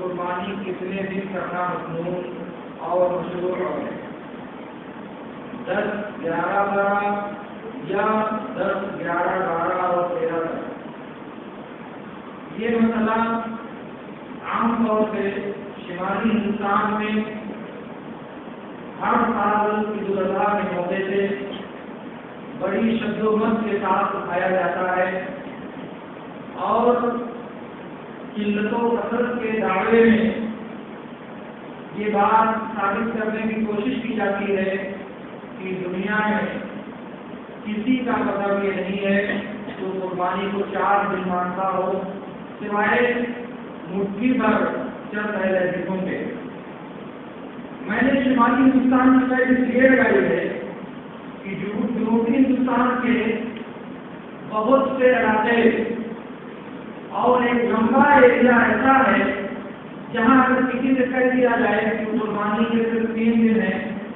قربانی کتنے دن کرنا ممنوع اور مشروع ہے؟ 10، 11، 12 یا 10، 11، 12 اور 13 تک؟ یہ مسئلہ عام طور پہ شمالی ہندوستان میں ہر سال عید الاضحیٰ کے موقع سے بڑی شد و مت کے ساتھ اٹھایا جاتا ہے اور قلت و کثرت کے دعوے میں یہ بات ثابت کرنے کی کوشش کی جاتی ہے کہ دنیا میں کسی کا مطلب یہ نہیں ہے جو قربانی کو 4 دن مانتا ہو سوائے مٹھی بھر چند اہل حدیثوں کے۔ میں نے شمالی ہندوستان کی سائڈ اس لیے لگائی ہے کہ جنوبی ہندوستان کے بہت سے علاقے اور ایک لمبا ایریا ایسا ہے جہاں اگر کسی سے کہہ دیا جائے کہ قربانی کے صرف 3 دن ہے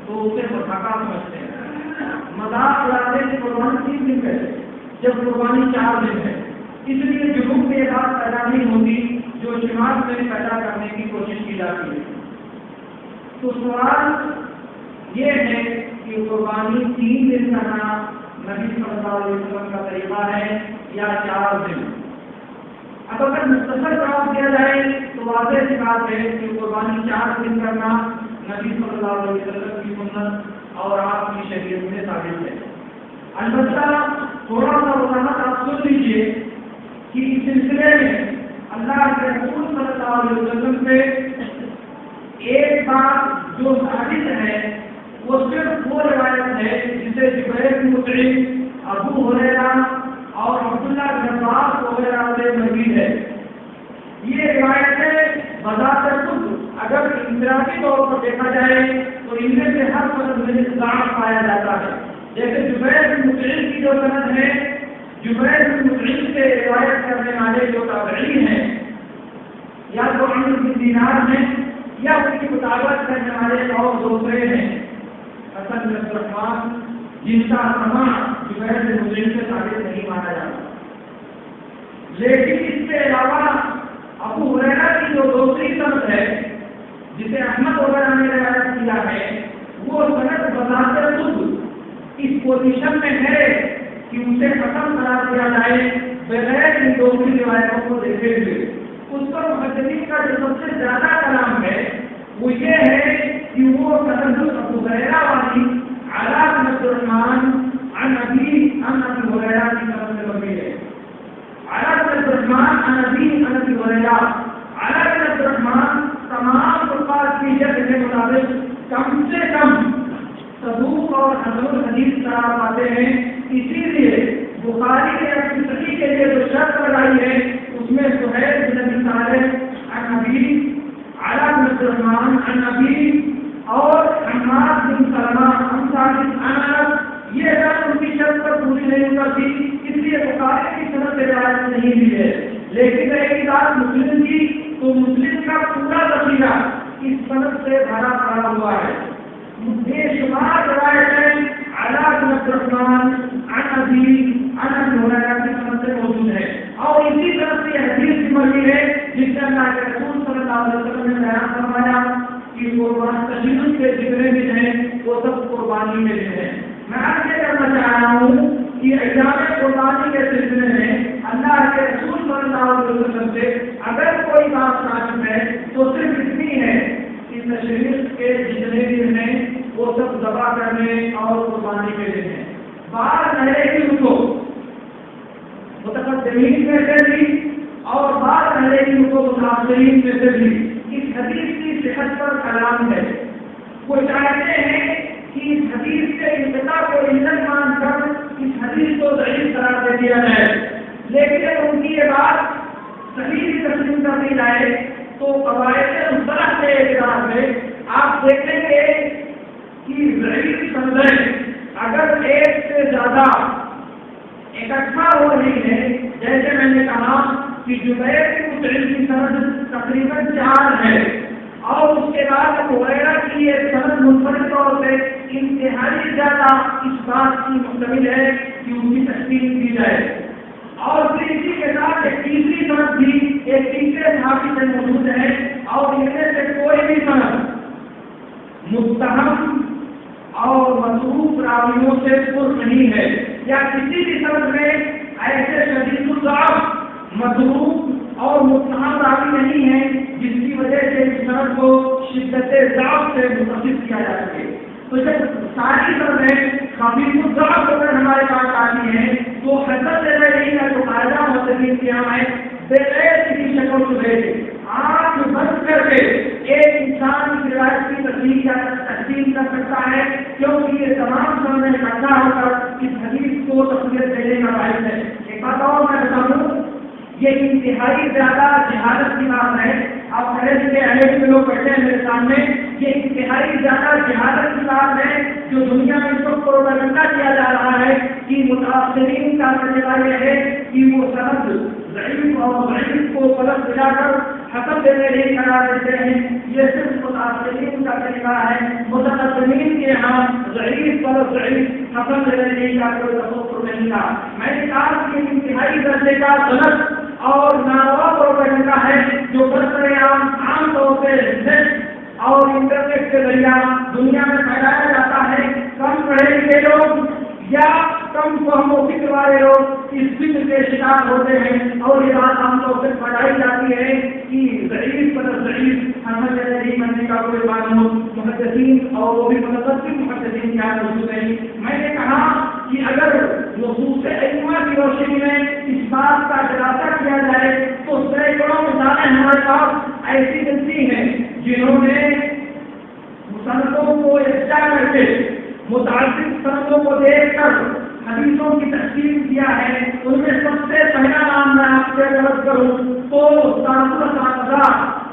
تو اسے مذاق سمجھتے ہیں، مذاق اڑاتے ہیں کہ قربانی 3 دن ہے جب قربانی 4 دن ہے۔ اس لیے جنوب میں یہ بات پیدا نہیں ہوتی جو شمال میں پیدا کرنے کی کوشش کی جاتی ہے۔ تو سوال یہ ہے کہ قربانی 3 دن کرنا نبی صلی اللہ علیہ وسلم کا طریقہ ہے یا 4 دن؟ اب اگر مختصر جواب دیا جائے تو واضح سی بات ہے کہ قربانی 4 دن کرنا نبی صلی اللہ علیہ وسلم کی سنت اور آپ کی شریعت میں ثابت ہے۔ البتہ تھوڑا سا وضاحت آپ سن لیجیے کہ اس سلسلے میں اللہ کے رسول صلی اللہ علیہ وسلم سے ایک بات جو ثابت ہے وہ صرف وہ روایت ہے جسے جبیر بن مطعم، ابو ہریرہ اور عبداللہ بن عباس وغیرہ سے مروی ہے۔ یہ روایتیں بذات خود اگر انفرادی طور پر دیکھا جائے تو ان میں سے ہر سند میں ضعف پایا جاتا ہے۔ جیسے جبیر بن مطعم کی جو سند ہے، جبیر بن مطعم سے روایت کرنے والے جو تابعی ہیں یا تو عمرو بن دینار ہیں یا اس کی مطابقت کرنے والے اور دوسرے ہیں، حسن بن عبد الرحمن، جن کا سماع جبیر بن مطعم سے ثابت نہیں مانا جاتا۔ لیکن اس کے علاوہ ابو ہریرہ کی جو دوسری سند ہے جسے احمد وغیرہ نے روایت کیا ہے، وہ سند بذات خود اس پوزیشن میں ہے کہ اسے ختم قرار دیا جائے بغیر ان دوسری روایتوں کو دیکھے ہوئے۔ اس پر محدثین کا جو سب سے زیادہ کلام ہے وہ یہ ہے کہ وہ سند ابو ہریرہ والی علاء بن عبد الرحمن عن ابی ہریرہ کی طرف سے مروی ہے۔ علاء بن عبد الرحمن عن ابی ہریرہ، علاء بن عبد الرحمن تمام طبقات کی جد کے مطابق کم سے کم صدوق اور حسن الحدیث قرار پاتے ہیں۔ اسی لیے بخاری نے اپنی صحیح کے لیے جو شرط لگائی ہے اس میں سہیل بن ابی صالح عن ابی، علاء بن عبد الرحمن عن ابی اور حماد بن سلمہ عن ثابت عن انس، یہ بات ان کی شرط پر پوری نہیں ہوتی، اس لیے بخاری کی سند سے روایت نہیں دی ہے۔ لیکن ایک بات مسلم کی تو مسلم کا پورا ذخیرہ اس سند سے بھرا پڑا ہوا ہے۔ بے شمار روایتیں علاء بن عبد الرحمن عن ابی عن ہریرہ کی سند سے موجود ہے اور اسی طرح سے حدیث بھی مروی ہے جس میں اللہ کے رسول صلی اللہ علیہ وسلم نے بیان فرمایا کہ قربان تشدد کے جتنے بھی ہیں وہ سب قربانی میں بھی ہیں۔ میں عرض یہ کرنا چاہ رہا ہوں کہ ایام قربانی کے سلسلے میں اللہ کے رسول صلی اللہ علیہ وسلم سے اگر کوئی بات ثابت ہے تو صرف اتنی ہے کہ تشریف کے جتنے بھی ہیں وہ سب ذبح کرنے اور قربانی کے لیے ہیں۔ بات ہے کہ ان کو متقدمین میں سے بھی اور بات ہے کہ ان کو متاثرین میں سے بھی اس حدیث کی صحت پر کلام ہے۔ وہ چاہتے ہیں کہ اس حدیث کے انقطاع کو علت مان کر اس حدیث کو ضعیف قرار دے دیا جائے، لیکن اگر ان کی یہ بات صحیح تسلیم کر دی جائے تو قواعد مصطلح کے اعتبار سے آپ دیکھیں گے کہ ضعیف سندیں اگر ایک سے زیادہ اکٹھا ہو رہی ہے، جیسے میں نے کہا کہ جبیر بن مطعم کی سند تقریباً 4 ہے اور اس کے بعد ابو ہریرہ کی یہ سند منفرد طور سے انتہائی زیادہ اس بات کی مشتمل ہے کہ ان کی تشکیل کی جائے، اور پھر اسی کے ساتھ ایک تیسری سند بھی ایک تیسرے صحابی سے موجود ہے اور علموں سے پر نہیں ہے، یا کسی بھی سند میں ایسے شدید الضعف مضروب اور متهم راوی نہیں ہے جس کی وجہ سے اس سند کو شدت ضعف سے متصف کیا جا سکے۔ تو جب ساری سندیں خفیف الضعف اگر ہمارے پاس آتی ہیں تو حسن نہیں کا جو قاعدہ محدثین کے یہاں ہے، بغیر کسی شکل شبہے کے آنکھ بند کر کے ایک انسان کی روایت کی تسلیم کر سکتا ہے، کیونکہ یہ تمام سندیں اکٹھا ہو کر اس حدیث کو تقویت دینے کا باعث ہے۔ ایک بات اور میں بتاؤں، یہ انتہائی زیادہ جہالت کی بات ہے۔ آپ پہلے سے اہل کے لوگ بیٹھے ہیں میرے سامنے، یہ انتہائی زیادہ جہالت کی بات ہے جو دنیا میں اس وقت پروپیگنڈا کیا جا رہا ہے کہ متاثرین کا طریقہ یہ ہے کہ وہ سند ضعیف اور ضعیف کو پلٹ ملا کر حسن دینے نہیں قرار دیتے ہیں۔ یہ صرف متاثرین کا طریقہ ہے، متقدمین کے یہاں ضعیف پلٹ ضعیف حسن دینے نہیں کا کوئی تصور نہیں تھا۔ میں نے کہا کہ انتہائی درجے کا غلط اور ناروا پروپیگنڈا ہے جو برسر عام طور پہ نیٹ اور انٹرنیٹ کے ذریعہ دنیا میں پھیلایا جاتا ہے۔ کم پڑھے لکھے لوگ یا کم فہم و فکر والے لوگ اس فکر کے شکار ہوتے ہیں اور یہ بات عام طور سے پڑھائی جاتی ہے کہ ضعیف پر ضعیف حسن نہیں کرنے کا کوئی قانون محدثین اور وہ بھی متقدم محدثین کیا موجود نہیں۔ میں نے کہا کہ اگر نصوص ائمہ کی روشنی میں اس بات کا خلاصہ کیا جائے تو سینکڑوں مثالیں ہمارے پاس ایسی ملتی ہیں جنہوں نے سندوں کو یکجا کر کے متعدد سندوں کو دیکھ کر حدیثوں کی تقسیم کیا ہے۔ ان میں سب سے پہلا نام میں آپ سے عرض کروں تو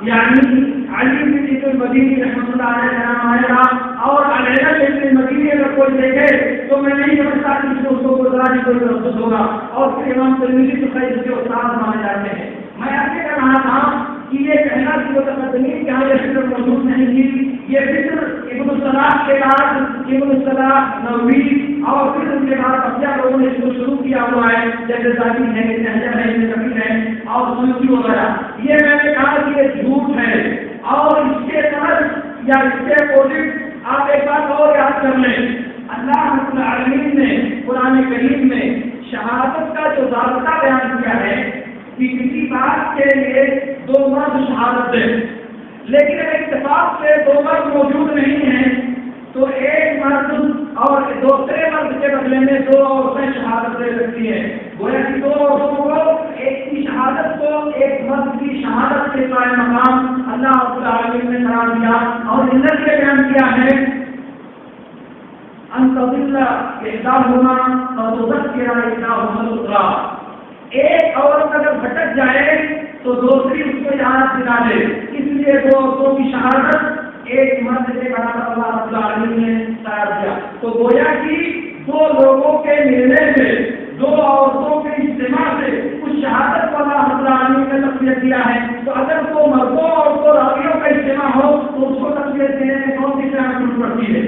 یعنی علی بن المدینی رحمۃ اللہ علیہ کا نام آئے گا، اور علیہ بن المدینی اگر کوئی دیکھے تو میں نہیں سمجھتا کہ اس کو گزارا کوئی تردد ہوگا، اور پھر امام ترمذی تو خیر کے استاد مانے جاتے ہیں۔ میں آپ سے کہہ رہا تھا کہ یہ کہنا کہ متقدمین کے یہاں یہ فکر موجود نہیں تھی، یہ فکر ابن الصلاح کے بعد ابن الصلاح نووی اور پھر ان کے بعد ابیا لوگوں نے اس کو شروع کیا ہوا ہے، جیسے ذاتی ہے نہجہ ہے کبیر ہے اور سنفی وغیرہ۔ یہ میں نے کہا کہ یہ جھوٹ ہے، اور اس کے طرف یا اس کے اپوزٹ آپ ایک بات اور یاد کر لیں، اللہ رب العالمین نے قرآن کریم میں شہادت کا جو ضابطہ بیان کیا ہے کہ کسی بات کے لیے دو مرد شہادت دیں، لیکن اگر اتفاق سے دو مرد موجود نہیں ہیں تو ایک مرد اور دوسرے مرد کے بدلے میں دو عورتیں شہادت دے سکتی ہیں۔ گویا کہ دو عورتوں کو ایک کی شہادت کو ایک مرد کی شہادت کے قائم مقام اللہ رب العالمین نے قرار دیا، اور علت یہ بیان کیا ہے ان تضل احداہما فتذکر احداہما الاخری، ایک عورت اگر بھٹک جائے تو دوسری اس کو یاد دلا دے، اس لیے دو عورتوں کی شہادت ایک مرد کے برابر اللہ رب العالمین نے قرار دیا۔ تو گویا کہ دو لوگوں کے ملنے سے، دو عورتوں کے اجتماع سے اس شہادت کو اللہ رب العالمین نے تقویت دیا ہے۔ تو اگر دو مردوں اور دو راویوں کا اجتماع ہو تو اس کو تقویت دینے میں کون سی ضرورت پڑتی ہے؟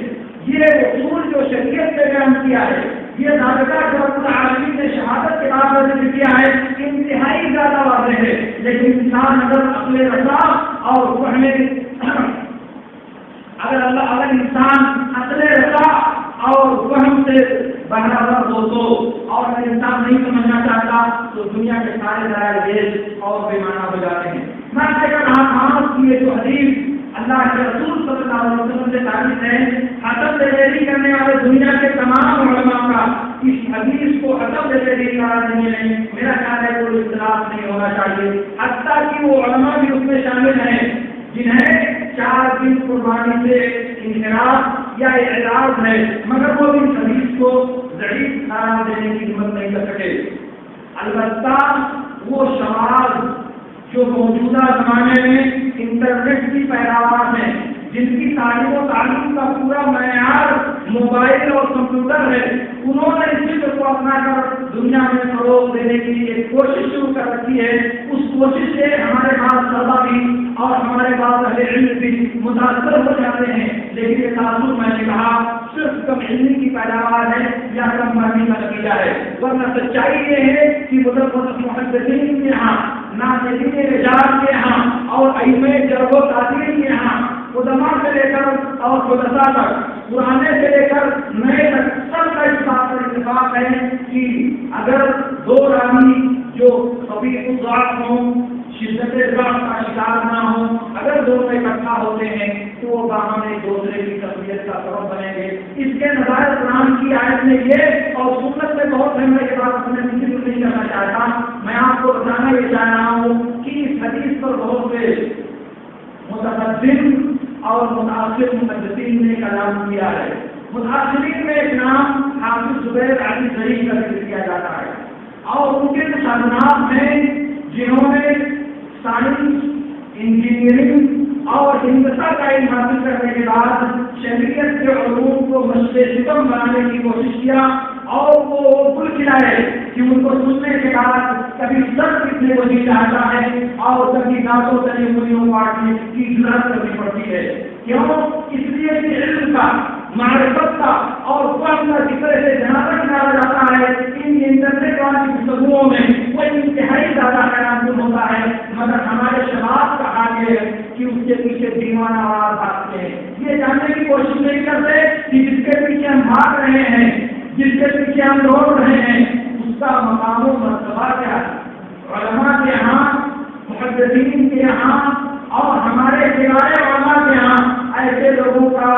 یہ اصول جو شریعت سے بیان کیا ہے، یہ ضابطہ جو رب العالمین نے شہادت کے بعد ذکر کیا ہے، انتہائی زیادہ واضح ہے، لیکن انسان اگر عقل رضا اور اگر انسان عقل رضا اور فہم سے برابر ہو تو، اور اگر انسان نہیں سمجھنا چاہتا تو دنیا کے سارے ذرائع اور بے معنی ہو جاتے ہیں۔ میں آپ سے کہہ رہا تھا کہ یہ جو حدیث اللہ کے رسول صلی اللہ علیہ وسلم سے ثابت ہے، حسن دلیری کرنے والے دنیا کے تمام علماء کا اس حدیث کو حسن دلیری قرار دینے میں میرا خیال ہے کوئی اختلاف نہیں ہونا چاہیے، حتیٰ کہ وہ علماء بھی اس میں شامل ہیں جنہیں 4 دن قربانی سے انحراف یا اعراض ہے، مگر وہ بھی حدیث کو ضعیف قرار دینے کی ہمت نہیں کر سکے۔ البتہ وہ شواذ جو موجودہ زمانے میں انٹرنیٹ کی پیداوار ہے، جن کی تعلیم و تعلیم کا پورا معیار موبائل اور کمپیوٹر ہے، انہوں نے اس فکر کو اپنا کر دنیا میں فروغ دینے کی ایک کوشش شروع کر رکھی ہے۔ اس کوشش سے ہمارے بعض طلبا بھی اور ہمارے بعض اہل علم بھی متاثر ہو جاتے ہیں، لیکن یہ تعلق میں نے کہا صرف کم علمی کی پیداوار ہے یا کم فہمی کا نتیجہ ہے، ورنہ سچائی یہ ہے کہ محدثین کے یہاں، ناقدین رجال کے یہاں اور ائمہ جرح و تعدیل کے یہاں، علماء سے لے کر اور خلفاء تک، پرانے سے لے کر نئے تک، سب کا اس بات پر اتفاق ہے کہ اگر دو راوی جو خفیف الضعف ہوں، شدت ضعف کا شکار نہ ہوں، اگر دونوں اکٹھا ہوتے ہیں تو وہ باہم ایک دوسرے کی تقویت کا سبب بنیں گے۔ اس کے نظائر قرآن کی آیت میں یہ اور سنت میں بہت ہے، میں یہ بات اپنے ذکر نہیں کرنا چاہتا، میں آپ کو بتانا یہ چاہ رہا ہوں کہ اس حدیث پر بہت سے متقدم اور متاثر محدثین نے کلام کیا ہے۔ متاثرین میں ایک نام حافظ زبیر علی زئی کا ذکر کیا جاتا ہے، اور ان کے کچھ اصناف ہیں جنہوں نے سائنس، انجینئرنگ اور ہندسہ کا علم حاصل کرنے کے بعد شریعت کے علوم کو مشق ستم بنانے کی کوشش کیا، اور وہ پل کھلائے کہ ان کو سننے کے بعد کبھی سر پیٹنے کو جی چاہتا ہے اور کبھی دانتوں تلی انگلیوں کاٹنے کی ضرورت کرنی پڑتی ہے۔ کیوں؟ اس لیے کہ علم کا، معرفت کا اور فہم کا ذکر سے جہاں تک ڈالا جاتا ہے ان انٹرنیٹ والی گفتگوؤں میں وہ انتہائی زیادہ حیران ہوتا ہے، مگر ہمارے شباب کا حال یہ ہے کہ اس کے پیچھے دیوانہ آواز بھاگتے ہیں، یہ جاننے کی کوشش نہیں کرتے کہ جس کے پیچھے ہم بھاگ رہے ہیں، جس کے پیچھے ہم دوڑ رہے ہیں، اس کا مقام و مرتبہ کیا ہے۔ علماء کے یہاں، محدثین کے یہاں اور ہمارے سوائے علماء کے یہاں ایسے لوگوں کا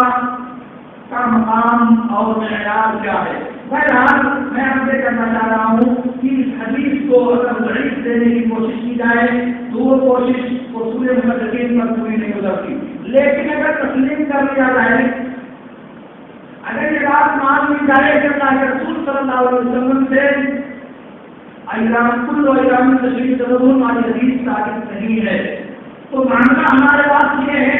مقام اور معیار کیا ہے۔ بہرحال میں آپ سے کرنا چاہ رہا ہوں کہ اس حدیث کو اگر ضعیف دینے کی کوشش کی جائے تو وہ کوشش اصول محدثین پر پوری نہیں گزرتی، لیکن اگر تسلیم کر لیا جائے، اگر یہ بات مان لی جائے کہ اللہ کے رسول صلی اللہ علیہ وسلم سے ایام کل و ایام تشریف تدبر والی حدیث ثابت نہیں ہے، تو ماننا ہمارے پاس یہ ہے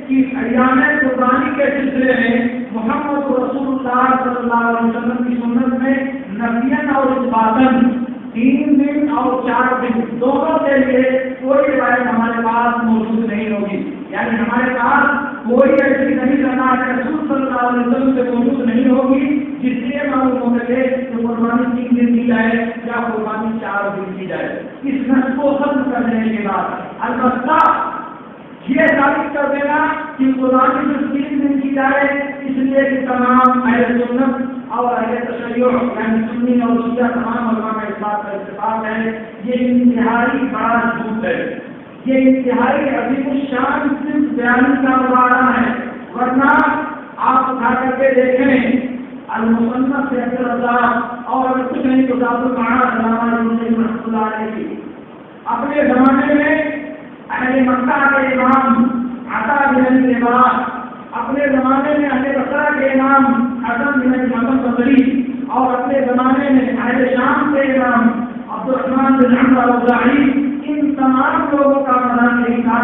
کہ ایام قربانی کے سلسلے میں محمد رسول اللہ صلی اللہ علیہ وسلم کی سنت میں نفیاً اور اثباتاً 3 دن اور 4 دن دونوں کے لیے کوئی روایت ہمارے پاس موجود نہیں ہوگی، یعنی ہمارے پاس کوئی ایسی نہیں کرنا کہ رسول صلی اللہ علیہ وسلم سے موجود نہیں ہوگی جس لیے معلوم ہو سکے کہ قربانی 3 دن کی جائے یا قربانی 4 دن کی جائے۔ اس نس کو ختم کر دینے کے بعد البتہ یہ ثابت کر دینا کہ قربانی جو 3 دن کی جائے اس لیے کہ تمام اہل سنت اور اہل تشیع یعنی سنی اور شیعہ تمام علماء کا اس بات کا اتفاق ہے، یہ انتہائی بڑا جھوٹ ہے، یہ انتہائی عظیم الشان صرف بیانی کا مظاہرہ ہے، ورنہ آپ اٹھا کر کے دیکھیں المصنف سے عبد الرزاق اور اگر کچھ نہیں تو ذات المعاد علامہ رحمۃ اللہ علیہ کی اپنے زمانے میں اہل مکہ کے امام عطا بن رباح، اپنے زمانے میں اہل بصرہ کے امام حسن بن محمد بصری اور اپنے زمانے میں اہل شام کے امام عبد الرحمن بن عمرو الاوزاعی، ان تمام لوگوں کا مذہب یہی تھا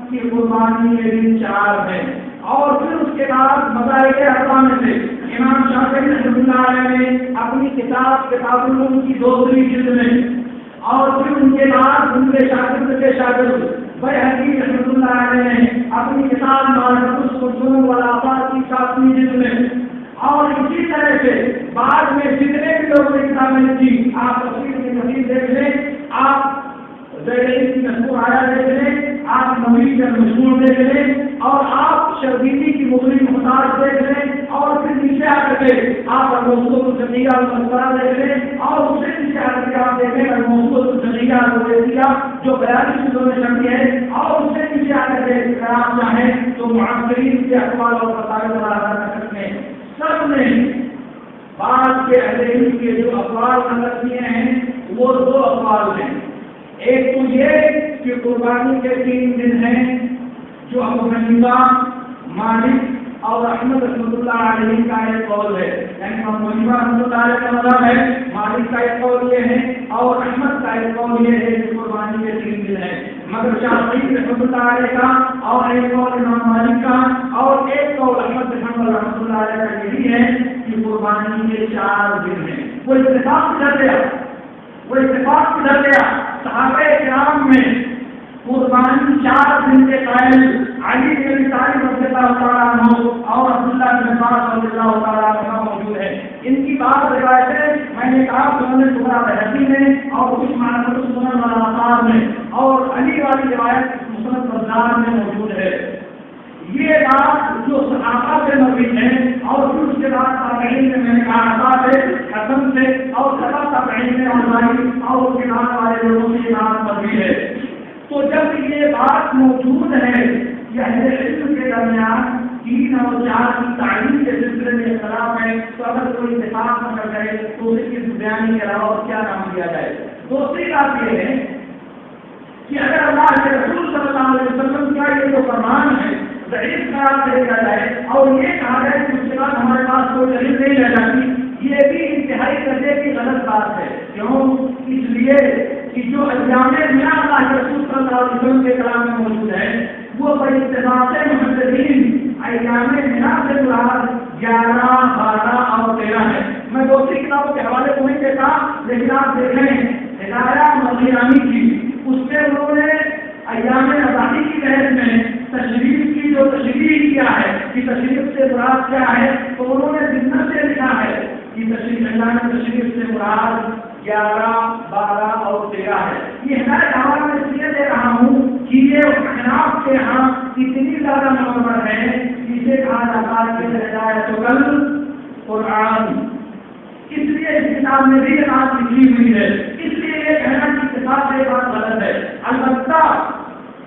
کہ قربانی کے دن 4 ہے، اور پھر اس کے بعد مذاہب اربعہ میں سے امام شافعی رحمۃ اللہ علیہ نے اپنی کتاب العلوم کی 2ویں جلد میں، اور پھر ان کے بعد ان کے شاگرد بیہقی رحمۃ اللہ علیہ نے اپنی کتاب معرفت الفنون والآفات کی 7ویں جلد میں، اور اسی طرح سے بعد میں جتنے بھی لوگوں نے کتابیں لکھی، آپ تفسیر دیکھ لیں، آپ زیدین کی مشہور آیا دیکھ لیں، آپ نووی کا مشہور دیکھ لیں، اور آپ شربیتی کی مغنی محتاج دیکھ لیں، اور پھر نیچے آ کر کے آپ الموصول الجمیہ المنصورہ دیکھ لیں، اور اس سے نیچے آ کر کے آپ دیکھیں الموصول الجمیہ الویسیہ جو 42 جلدوں میں چھپی ہے، اور اس سے نیچے آ کر کے اگر آپ چاہیں تو معاصرین کے اقوال اور مسائل پر آدھار کر سکتے ہیں۔ سب نے بعض کے اہل علم کے جو اقوال نقل کیے ہیں وہ 2 اقوال ہیں، ایک تو یہ کہ قربانی کے 3 دن ہیں جو ابو حنیفہ، مالک اور احمد رحمۃ اللہ علیہ کا ایک قول ہے، یعنی ابو حنیفہ رحمۃ اللہ علیہ کا مذہب ہے، مالک کا ایک قول یہ ہے اور احمد کا ایک قول یہ ہے کہ قربانی کے 3 دن ہیں، مگر شافعی رحمۃ اللہ علیہ کا اور ایک قول امام مالک کا اور ایک قول احمد بن حنبل رحمۃ اللہ علیہ کا یہی ہے کہ قربانی کے 4 دن ہیں۔ وہ اتفاق کدھر گیا؟ صحابہ کرام میں قربانی 4 دن کے قائل علی بن ابی طالب رضی اللہ تعالیٰ عنہ اور عبداللہ بن عباس رضی اللہ تعالیٰ عنہ موجود ہیں۔ ان کی بعض روایتیں میں نے کہا سنن کبریٰ بہقی میں اور کچھ معرفت السنن والآثار میں، اور علی والی روایت مسند بزار میں موجود ہے۔ یہ بات جو صحابہ سے مروی ہے اور پھر اس کے بعد تابعین میں نے کہا عطا فرمائی اور اس کے بعد والے لوگوں سے بات مروی ہے. تو جب یہ بات موجود ہے کہ اہل علم کے درمیان 3 اور 4 کی تعلیم کے سلسلے میں اختلاف ہے، تو اگر کوئی اتفاق نہ کر جائے تو اس کی بیانی کے علاوہ کیا نام دیا جائے. دوسری بات یہ ہے کہ اگر اللہ کے رسول صلی اللہ علیہ وسلم کا یہ جو فرمان ہے ضعیف قرار دے دیا جائے اور یہ کہا جائے کہ اس کے بعد ہمارے پاس کوئی دلیل نہیں رہ جاتی، یہ بھی انتہائی درجے کی غلط بات ہے. کیوں؟ اس لیے کہ جو ایام میاں اللہ کے رسول صلی اللہ علیہ وسلم کے کلام میں موجود ہے وہ اتفاق محدثین ایام میاں سے مراد 11، 12 اور 13 ہے. میں دوسری کتابوں کے حوالے کو نہیں دیتا، لیکن آپ دیکھیں ہدایہ مغیرانی کی، اس میں انہوں نے ایام آزادی کی بحث میں تشریف کی جو تشریح کیا ہے کہ تشریف سے مراد کیا ہے، تو انہوں نے ضمن سے لکھا ہے کہ تشریف سے مراد 11، 12 اور 13 ہے. یہ ہدایت حوالہ میں اس لیے دے رہا ہوں کہ یہ احناف کے ہاں اتنی زیادہ معتبر ہے جسے کہا جاتا ہے کہ ہدایت قرآن. اس لیے اس کتاب میں بھی بات لکھی ہوئی ہے. اس لیے یہ کہنا کہ اتفاق سے بات غلط ہے. البتہ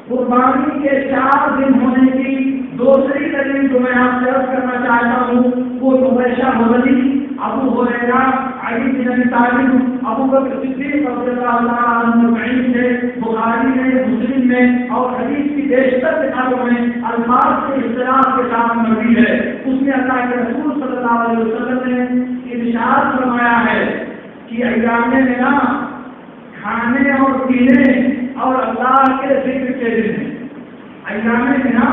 قربانی کے 4 دن ہونے کی دوسری دلیل جو میں آپ سے عرض کرنا چاہتا ہوں وہ عائشہ حضری، ابو ہریرہ، علی بن ابی طالب، ابو بکر صدیق رضی اللہ عنہ اجمعین سے بخاری میں، مسلم میں اور حدیث کی بیشتر کتابوں میں الفاظ کے اختلاف کے ساتھ مروی ہے. اس میں اللہ کے رسول صلی اللہ علیہ وسلم نے ارشاد فرمایا ہے کہ ایام مینا کھانے اور پینے اور اللہ کے ذکر کے دن ہیں. ایام مینا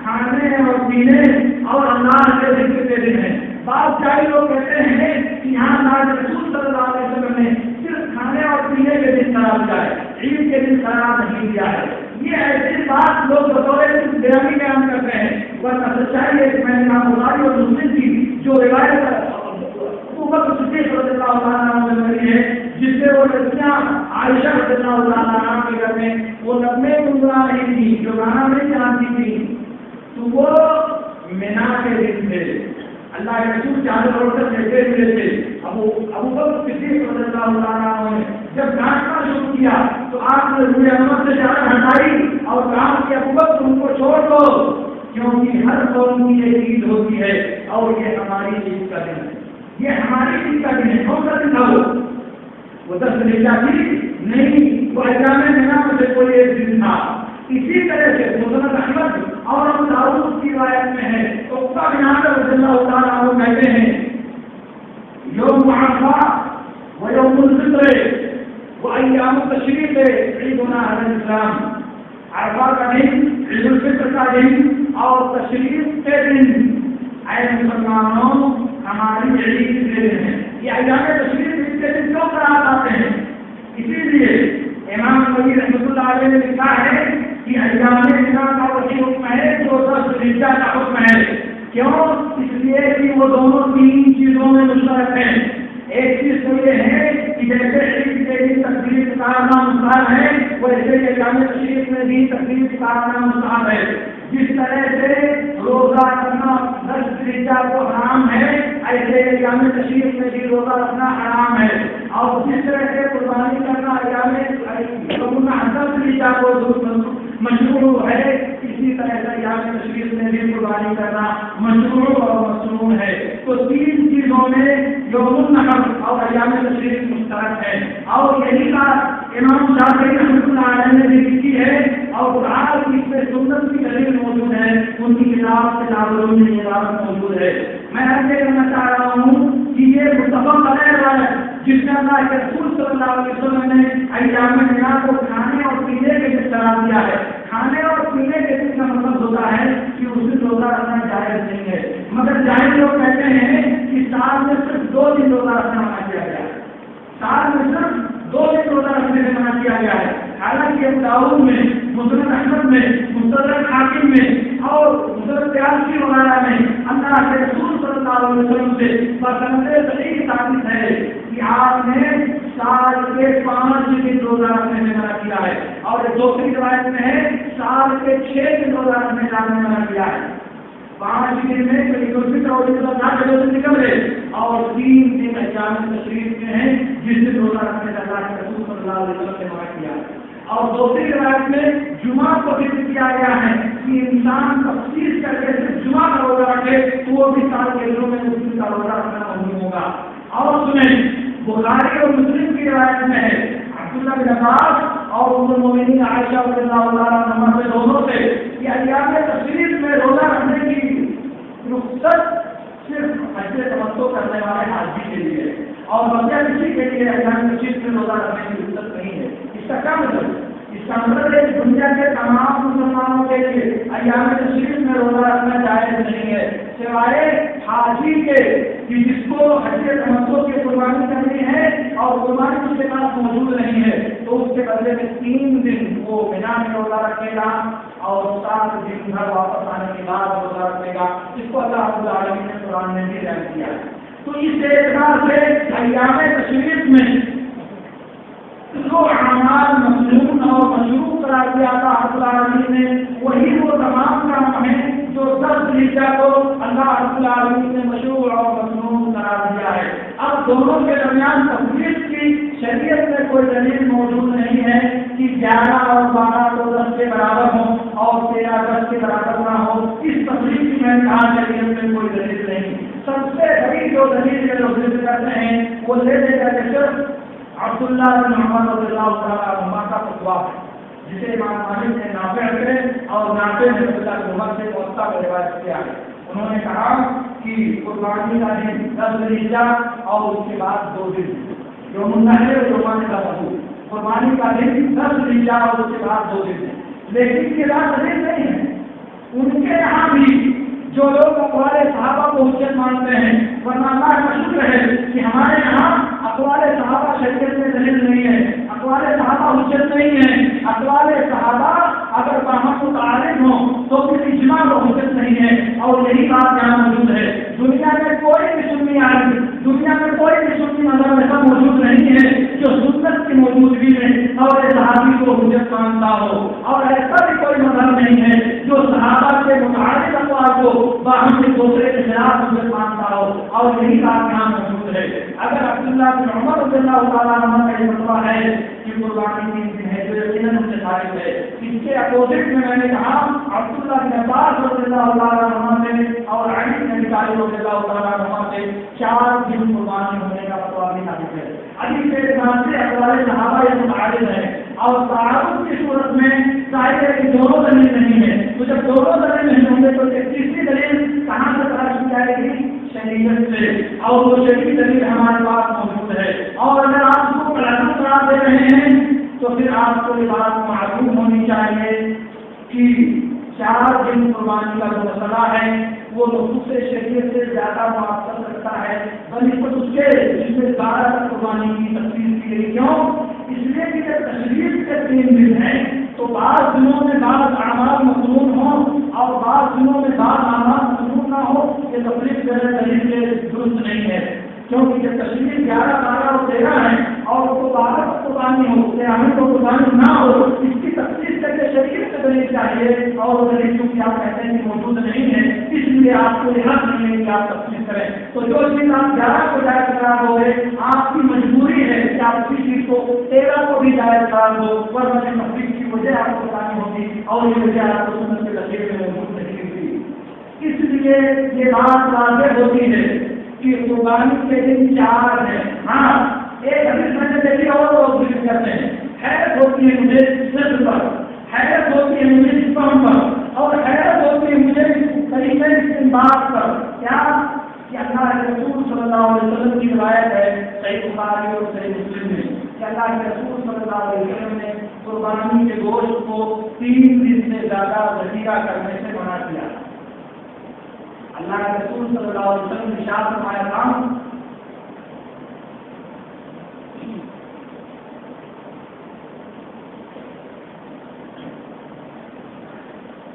کھانے اور پینے اور اللہ کے ذکر کے دن ہیں. بعض جاہل لوگ کہتے ہیں کہ یہاں اللہ کے رسول صلی اللہ علیہ وسلم نے صرف کھانے اور پینے کے دن قرار دیا ہے، عید کے دن قرار نہیں دیا ہے. یہ ایسی بات لوگ بطور بیانی بیان کرتے ہیں، ورنہ سچائی ہے کہ میں نے کہا بخاری اور مسلم کی جو روایت ابو بکر صدیق رضی اللہ عنہ نے ملی ہے، جس سے وہ لڑکیاں عائشہ رضی اللہ عنہ کے گھر میں وہ نغمے گنگنا رہی تھی، جو گانا نہیں جانتی تھی، تو وہ مینا کے دن تھے. اللہ کے رسول چادر اوڑھ کر لیٹے ہوئے تھے. ابو بکر صدیق رضی اللہ عنہ نے جب ڈانٹنا شروع کیا تو آپ نے روئے احمد سے چادر ہٹائی اور کہا کہ ابو بکر ان کو چھوڑ دو، کیونکہ ہر قوم کی ایک عید ہوتی ہے اور یہ ہماری عید کا دن ہے. یہ ہماری عید کا دن ہے. کون سا دن تھا وہ 10 ذوالحجہ تھی؟ نہیں، وہ ایام مینا میں سے کوئی ایک دن تھا. اسی طرح سے مسند احمد اور ابو داؤد کی روایت میں ہے، عقبہ بن عامر رضی اللہ تعالیٰ عنہ کہتے ہیں یوم عرفہ و یوم الفطر و ایام التشریق عیدنا علی الاسلام. عرفہ کا دن، عید الفطر کا دن اور تشریق کے دن اے مسلمانوں ہماری عید کے دن ہے. یہ ایام تشریق عید کے دن کیوں قرار آتے ہیں؟ اسی لیے امام نووی رحمۃ اللہ علیہ نے لکھا ہے کہ ایام مینا کا وہی حکم ہے جو 10 ذوالحجہ کا حکم ہے. کیوں؟ اس لیے کہ وہ دونوں 3 چیزوں میں مشترک ہیں. ایک چیز تو یہ ہے کہ جیسے عید کے دن تقریب کرنا مستحب ہے، ویسے ایام تشریق میں بھی تقریب کرنا مستحب ہے. جس طرح سے روزہ رکھنا 10 ذوالحجہ کو حرام ہے، ایسے ایام تشریق میں بھی روزہ رکھنا حرام ہے. اور جس طرح سے قربانی کرنا ایام 10 ذوالحجہ کو مشروع ہے، اسی طرح سے ایام تشریق میں بھی قربانی کرنا مشروع اور مسنون ہے. تو 3 چیزوں میں یوم النحر اور ایام تشریق مشترک ہے. اور یہی بات امام شافعی رحمۃ اللہ علیہ نے بھی لکھی ہے اور قرآن کی اس میں سنت کی دلیل موجود ہے. ان کی کتاب کتاب العلوم میں یہ بات موجود ہے. میں یہ کہنا چاہ رہا ہوں کہ یہ متفق علیہ ہے جس میں اللہ کے رسول صلی اللہ علیہ وسلم نے ایام مینا کو کھانے اور پینے کے لیے قرار دیا ہے. کھانے اور پینے کے دن کا مطلب ہوتا ہے کہ اس دن روزہ رکھنا جائز نہیں ہے. مگر جاہل لوگ کہتے ہیں کہ سال میں صرف 2 دن روزہ رکھنا منع کیا گیا ہے. سال میں صرف 2 دن روزہ رکھنے سے منع کیا گیا ہے. حالانکہ ابو داؤد میں، مسند احمد میں، مستدرک حاکم میں اور مسند طیالسی وغیرہ میں اللہ کے رسول صلی اللہ علیہ وسلم سے بسند صحیح ثابت ہے کہ آپ نے سال کے 5 دن روزہ رکھنے میں منع کیا ہے. اور دوسری روایت میں ہے سال کے 6 دن روزہ رکھنے کا منع کیا ہے. 5 دن میں عید الفطر اور عید الاضحیٰ کے روزے نکل گئے اور 3 دن ایام تشریف کے ہیں جس دن روزہ رکھنے کا اللہ کے رسول صلی اللہ علیہ وسلم نے منع کیا ہے. اور دوسری روایت میں جمعہ کو ذکر کیا گیا ہے کہ انسان تفصیل کر کے صرف جمعہ کا روزہ رکھے تو وہ بھی سال کے دنوں میں اس دن کا روزہ رکھنا ممکن ہوگا. اور سنیں بخاری اور مسلم کی روایت میں ہے عبداللہ بن عباس اور ام المؤمنین عائشہ رضی اللہ عنہا سے دونوں سے کہ ایام تشریف میں روزہ رکھنے کی رخصت صرف حج تمتع کرنے والے حاجی کے لیے اور بچہ کسی کے لیے ایام تشریف میں روزہ رکھنے کی رخصت نہیں ہے. اس کا کیا مطلب؟ اس کا مطلب ہے کہ دنیا کے تمام مسلمانوں کے لیے ایام تشریف میں روزہ رکھنا جائز نہیں ہے سوائے حاجی کے کہ جس کو حج تمتع کی قربانی کرنی ہے اور قربانی اس کے پاس موجود نہیں ہے تو اس کے بدلے میں 3 دن وہ مینا میں روزہ رکھے گا اور 7 دن گھر واپس آنے کے بعد روزہ رکھے گا. اس کو اللہ رب العالمین نے قرآن میں بھی بیان کیا ہے. تو اس اعتبار سے ایام تشریف میں جو اعمال مصنون اور مشروع قرار دیا تھا رب العالمین نے وہی وہ تمام کام ہیں جو 10 ذوالحجہ کو اللہ رب العالمین نے مشروع اور مصنون قرار دیا ہے. اب دونوں کے درمیان تفریق کی شریعت میں کوئی دلیل موجود نہیں ہے کہ 11 اور 12 کو 10 کے برابر ہوں اور 13 10 کے برابر نہ ہو. اس تفریق میں کہا شریعت میں کوئی دلیل نہیں. سب سے بڑی جو دلیل کے لوگ ذکر کرتے ہیں وہ لے لے کر کے صرف عبداللہ بن عمر رضی اللہ تعالیٰ عنہما کا فتویٰ ہے جسے امام مالک نے نافع سے اور نافع نے عبداللہ بن عمر سے موطا میں روایت کیا ہے. انہوں نے کہا کہ قربانی کا دن 10 ذوالحجہ اور اس کے بعد 2 دن یوم النحر اور یوم الفطر. قربانی کا دن 10 ذوالحجہ اور اس کے بعد 2 دن ہے. لیکن یہ بات دلیل نہیں ہے. ان کے یہاں بھی جو لوگ اقوال صحابہ کو حجت مانتے ہیں ورنہ اللہ کا شکر ہے کہ ہمارے یہاں اقوال صحابہ شریعت میں دلیل نہیں ہے. اقوال صحابہ حجت نہیں ہے. اقوال صحابہ اگر باہم متعارف ہوں تو پھر اجماع کو حجت نہیں ہے. اور یہی بات یہاں موجود ہے. دنیا میں کوئی بھی سنی عالم دنیا میں کوئی بھی سنی مذہب ایسا موجود نہیں ہے جو سنت کی موجودگی میں اور صحابی کو حجت مانتا ہو. اور ایسا بھی کوئی مذہب نہیں ہے جو صحابہ کے متعارف اقوال کو باہم ایک دوسرے کے خلاف حجت مانتا ہو. اور یہی بات یہاں موجود ہے. اگر عبداللہ بن عمر رضی اللہ تعالیٰ عنہ کا یہ مطلب ہے کہ قربانی 3 دن ہے جو یقیناً ان سے ثابت ہے. اس کے اپوزٹ میں نے کہا عبداللہ بن عباس رضی اللہ تعالیٰ عنہ سے اور علی بن ابی طالب رضی اللہ تعالیٰ عنہ سے 4 دن قربانی ہونے کا فتویٰ بھی ثابت ہے. علی کے اعتبار سے اقوال صحابہ یہ متعارف ہے اور تعارف کی صورت میں ظاہر ہے کہ دونوں دلیل نہیں ہے. تو جب دونوں دلیل نہیں ہوں گے تو تیسری دلیل کہاں سے تلاش کی جائے گی؟ شریعت سے. اور وہ شریعت دلیل ہمارے پاس موجود ہے. اور اگر آپ کو ملازم قرار دے رہے ہیں تو پھر آپ کو یہ بات معلوم ہونی چاہیے کہ 4 دن قربانی کا جو مسئلہ ہے وہ نصوص شریعت سے زیادہ موافقت رکھتا ہے بلکہ اس کے جس میں 12 تک قربانی کی تفصیل کی گئی. کیوں؟ اس لیے کہ جب تشریف کے 3 دن ہیں تو بعض دنوں میں بعض اعمال مقرون ہوں اور بعض دنوں میں بعض اعمال مقرون نہ ہو. یہ تفریق دلیل سے درست نہیں ہے کیونکہ جب تشریف 11 12 اور 13 ہے اور اس کو 12 تک قربانی ہو قیامت کو قربانی نہ ہو اس کی تفصیل کر کے شریعت سے دلیل چاہیے. اور دلیل چونکہ آپ کہتے ہیں کہ موجود نہیں ہے اس لیے آپ کو یہ حق نہیں ہے کہ آپ تفصیل کریں. تو جو چیز آپ 11 کو جائز قرار دو گے آپ کی مجبوری ہے کہ آپ اسی چیز کو 13 کو بھی جائز قرار دو ورنہ تفصیل کی وجہ آپ کو بتانی ہوگی اور یہ وجہ آپ کو سنت کے تفصیل میں موجود نہیں ہوگی. اس لیے یہ بات واضح ہوتی ہے کہ قربانی کے دن 4 ہیں. ہاں ایک حدیث میں نے دیکھی اور لوگ ذکر کرتے ہیں حیرت ہوتی ہے مجھے صرف پر حیرت ہوتی ہے مجھے اسلام پر اور حیرت ہوتی ہے مجھے طریقے استنباط پر. کیا کہ اللہ کے رسول صلی اللہ علیہ وسلم کی روایت ہے صحیح بخاری اور صحیح مسلم میں کہ اللہ کے رسول صلی اللہ علیہ وسلم نے قربانی کے گوشت کو 3 دن سے زیادہ ذخیرہ کرنے سے منع کیا. اللہ کے رسول صلی اللہ علیہ وسلم نے ارشاد فرمایا تھا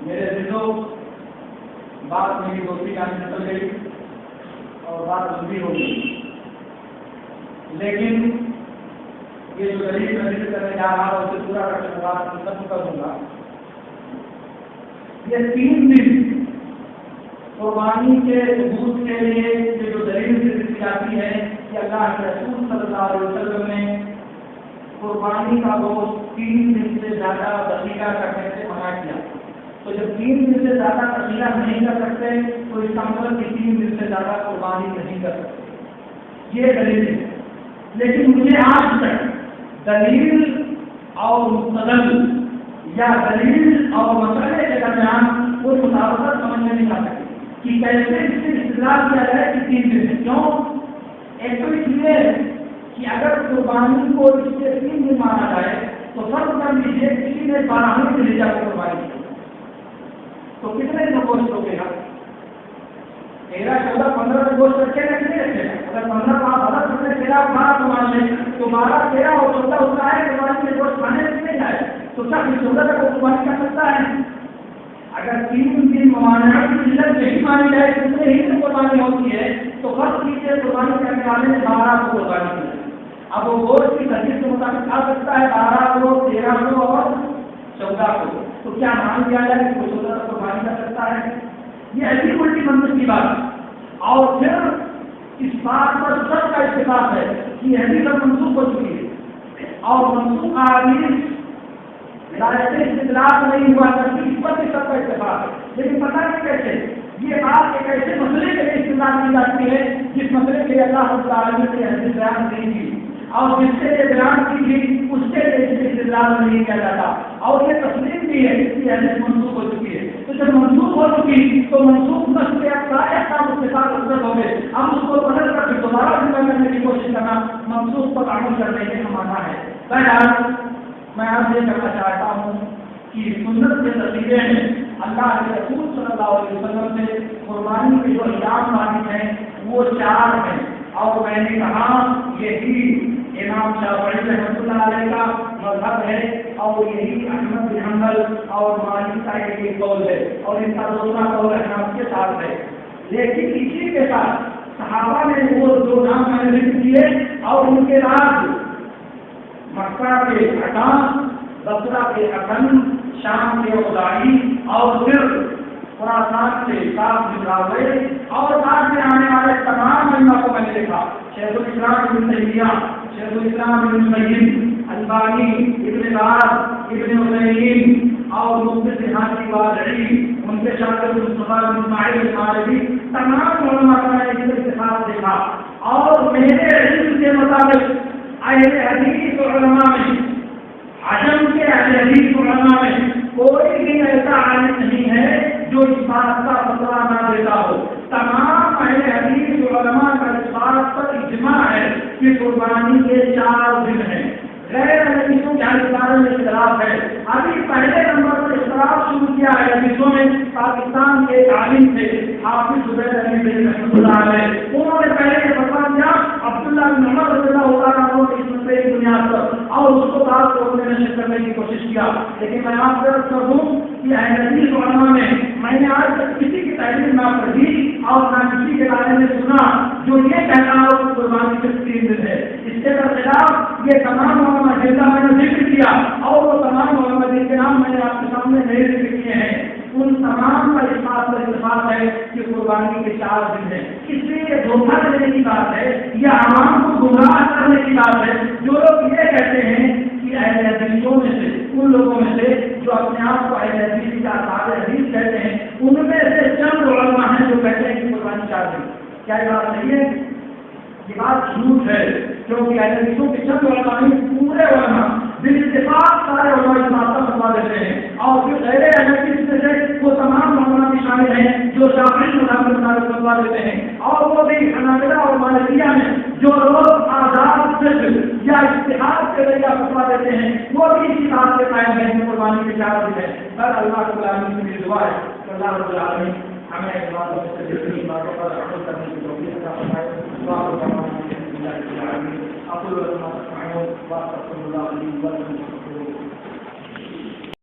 میرے دلوں بات میری دوستی کا نکل گئی اور بات لمبی ہو گئی لیکن یہ جو غریب میں ذکر کرنے جا رہا اسے پورا کر کے بات ختم کر دوں گا. یہ 3 دن قربانی کے ثبوت کے لیے یہ جو دلیل ذکر کی جاتی ہے کہ اللہ کے رسول صلی اللہ علیہ وسلم نے قربانی کا گوشت 3 دن سے زیادہ ذخیرہ کرنے سے منع کیا. تو جب 3 دن سے زیادہ ذخیرہ نہیں کر سکتے تو اس کا مطلب کہ 3 دن سے زیادہ قربانی نہیں کر سکتے. یہ دلیل ہے. لیکن مجھے آج تک دلیل اور مستدل یا دلیل اور مسئلے کے درمیان کوئی مطابقت سمجھ میں نہیں آ سکتی کہ کیسے اس سے اصطلاح کیا جائے کہ 3 دن. کیوں؟ ایک تو اس لیے کہ اگر قربانی کو اس سے 3 دن مانا جائے تو فرض کر لیجیے کسی نے 12 دن لے جا کر قربانی کی تو کتنے دن گوشت روکے گا؟ 13 14 15 کا گوشت رکھے گا کہ نہیں رکھے گا؟ اگر 15 کا غلط رکھے 13 12 کو مان لیں تو 12 13 اور 14 ہوتا ہے قربانی میں گوشت کھانے سے نہیں جائے تو سب 14 تک قربانی کر سکتا ہے. اگر 3 دن ممانعت کی علت نہیں مانی جائے تو اتنے ہی سے قربانی ہوتی ہے تو فرض کیجیے قربانی کرنے والے نے 12 کو قربانی کی. اب وہ گوشت کی ترتیب کے مطابق کھا سکتا ہے 12 کو 13 کو اور 14 کو. تو کیا مان لیا جائے کہ وہ 14 تک قربانی کر سکتا ہے؟ یہ ایسی الٹی منطق کی بات. اور پھر اس بات پر سب کا اتفاق ہے کہ یہ حدیث منسوخ ہو چکی ہے اور منسوخ احادیث استدلال نہیں ہوا کرتی. اس پر بھی سب کا اتفاق ہے. لیکن پتہ نہیں کیسے یہ بات ایک ایسے مسئلے کے لیے استعمال کی جاتی ہے جس مسئلے کے لیے اللہ رب العالمین نے حدیث بیان کی تھی اور جس سے یہ بیان کی تھی اس کے لیے استدلال نہیں کیا جاتا. اور یہ تسلیم بھی ہے اس کی حدیث منسوخ ہو چکی ہے. تو جب منسوخ ہو چکی تو منسوخ نسل کے سارے احکام اس کے ساتھ رخصت ہو گئے. ہم اس کو بدل کر کے دوبارہ زندہ کرنے کی کوشش کرنا منسوخ پر عمل کرنے کے مانا ہے. بہرحال میں آپ یہ کہنا چاہتا ہوں کہ سنت کے نتیجے میں اللہ کے رسول صلی اللہ علیہ وسلم سے قربانی کے جو ایام ثابت ہیں وہ 4 ہیں. اور میں نے کہا یہی امام شافعی رحمۃ اللہ علیہ کا مذہب ہے اور یہی احمد بن حنبل اور مالک کا ایک قول ہے اور ان کا دوسرا قول احناف کے ساتھ ہے. لیکن اسی کے ساتھ صحابہ نے وہ 2 نام میں نے ذکر کیے اور ان کے بعد مکہ کے حکام، بصرہ کے حکم، شام کے خدائی اور پھر خراسان سے صاحب نکالے اور بعد میں آنے والے تمام علماء کو میں نے دیکھا. شیخ الاسلام ابن تیمیہ، شیخ الاسلام ابن قیم، البانی، ابن باز، ابن عثیمین اور مفتی حاجی وادعی، ان کے شاگرد مصطفیٰ بن اسماعیل الحارثی، تمام علماء کا میں نے اتفاق دیکھا. اور میرے علم کے مطابق اہل حدیث علماء میں، عجم کے اہل حدیث علماء میں کوئی بھی ایسا عالم نہیں ہے جو اس بات کا فتویٰ نہ دیتا ہو. تمام اہل حدیث علماء کا اس بات پر اجماع ہے کہ قربانی کے 4 دن ہیں. غیر حدیثوں کے بارے میں اختلاف ہے. ابھی پہلے نمبر پر اختلاف شروع کیا ہے حدیثوں میں پاکستان کے عالم تھے حافظ زبیر علی بن رحمۃ اللہ علیہ. انہوں نے پہلے یہ فتویٰ دیا عبداللہ بن عمر رضی اللہ عنہ نے اس مسئلے کی بنیاد پر اور اس کو بات کو انہوں نے نشر کرنے کی کوشش کیا. لیکن میں آپ سے عرض کر دوں کہ اہل حدیث علماء میں نے آج تک کسی کی تحریر نہ پڑھی اور نہ کسی کے بارے میں سنا جو یہ کہتا ہو کہ قربانی کے 3 دن ہے. اس کے برخلاف یہ تمام علماء جن کا میں نے ذکر کیا اور وہ تمام علماء جن کے نام میں نے آپ کے سامنے نہیں ذکر کیے ہیں ان تمام کا اس بات پر اتفاق ہے کہ قربانی کے 4 دن ہیں. اس لیے یہ دھوکہ دینے کی بات ہے یا عوام کو گمراہ کرنے کی بات ہے. جو لوگ یہ کہتے ہیں کہ اہل حدیثوں میں سے ان لوگوں میں سے جو اپنے آپ کو اہل حدیث یا اصحاب حدیث کہتے ہیں ان میں سے چند علماء ہیں جو کہتے ہیں کہ قربانی 4 دن. کیا یہ بات صحیح ہے؟ یہ بات جھوٹ ہے کیونکہ اہل حدیثوں کے چند علماء پورے علماء بالاتفاق سارے علماء اس بات کا فتویٰ دیتے ہیں اور پھر غیر اہل حدیث میں سے وہ تمام علماء بھی شامل ہیں جو شافعی مذہب کے مطابق فتویٰ دیتے ہیں اور وہ بھی حنابلہ اور مالکیہ میں جو لوگ آزاد فقہ یا اجتہاد کے ذریعہ فتویٰ دیتے ہیں وہ بھی اسی بات کے قائم ہیں کہ قربانی کے 4 دن ہیں. پر اللہ رب العالمین سے میری دعا ہے کہ اللہ رب العالمین ہمیں اس باتوں سے جتنی باتوں پر عمل کرنے کی توفیق عطا فرمائے. اقول ما تسمعون واستغفر الله لي ولكم.